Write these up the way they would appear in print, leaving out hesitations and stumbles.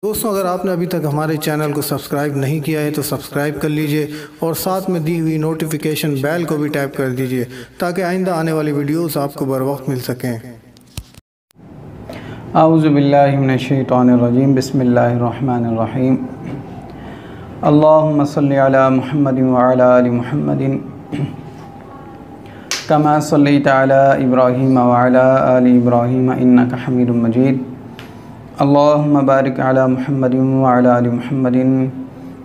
दोस्तों, अगर आपने अभी तक हमारे चैनल को सब्सक्राइब नहीं किया है तो सब्सक्राइब कर लीजिए और साथ में दी हुई नोटिफिकेशन बेल को भी टैप कर दीजिए ताकि आइंदा आने वाली वीडियोस आपको बर वक्त मिल सकें। आऊज़ु बिल्लाहि मिनश्शैतानिर्रजीम बिस्मिल्लाहिर्रहमानिर्रहीम। अल्लाहुम्मा सल्लि अला मुहम्मदिन व अला आलि मुहम्मदिन कमा सल्लैता अला इब्राहीम व अला आलि इब्राहीम इन्नका हमीदुम मजीद। अल्लाहुम्मा बारिक अला मुहम्मदिन व अला आलि मुहम्मदिन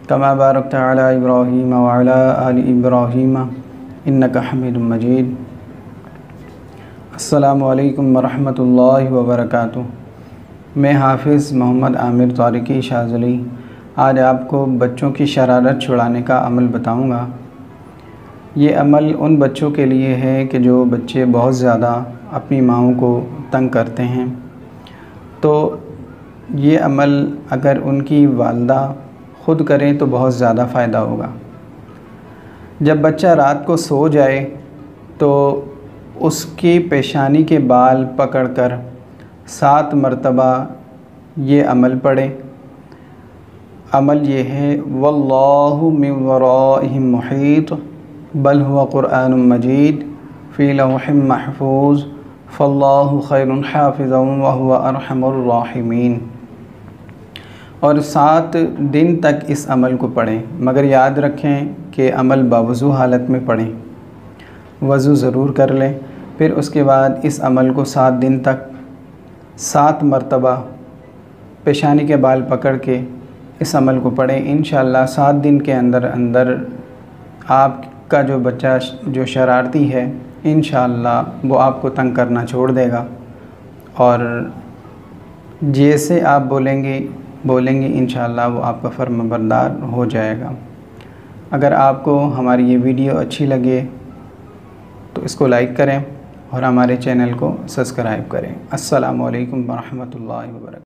कमा बारकता अला इब्राहीम व अला आलि इब्राहीम इन्नका हमीदुम मजीद। अस्सलामु अलैकुम व रहमतुल्लाहि व बरकातुहू। मैं हाफिज़ मोहम्मद आमिर तारिकी शाज़ली आज आपको बच्चों की शरारत छुड़ाने का अमल बताऊंगा। ये अमल उन बच्चों के लिए है कि जो बच्चे बहुत ज़्यादा अपनी माँओं को तंग करते हैं। तो ये अमल अगर उनकी वालिदा ख़ुद करें तो बहुत ज़्यादा फ़ायदा होगा। जब बच्चा रात को सो जाए तो उसकी पेशानी के बाल पकड़कर 7 मरतबा ये अमल पढ़े। अमल ये है, वल्लाहु मिन वराइहिम मुहीत बल हुवा कुरआनुम मजीद फ़ी लौहिम महफूज़ फ़ल्लाहु खैरुन हाफ़िज़न व हुवा अरहमुर राहिमीन। और 7 दिन तक इस अमल को पढ़ें, मगर याद रखें कि अमल बावज़ू हालत में पढ़ें। वज़ू ज़रूर कर लें। फिर उसके बाद इस अमल को 7 दिन तक 7 मरतबा पेशानी के बाल पकड़ के इस अमल को पढ़ें। इंशाअल्लाह 7 दिन के अंदर अंदर आपका जो बच्चा जो शरारती है इंशाअल्लाह वो आपको तंग करना छोड़ देगा और जैसे आप बोलेंगे इंशाअल्लाह वो आपका फर्माबरदार हो जाएगा। अगर आपको हमारी ये वीडियो अच्छी लगे तो इसको लाइक करें और हमारे चैनल को सब्सक्राइब करें। अस्सलामु अलैकुम व रहमतुल्लाहि व बरकातुहू।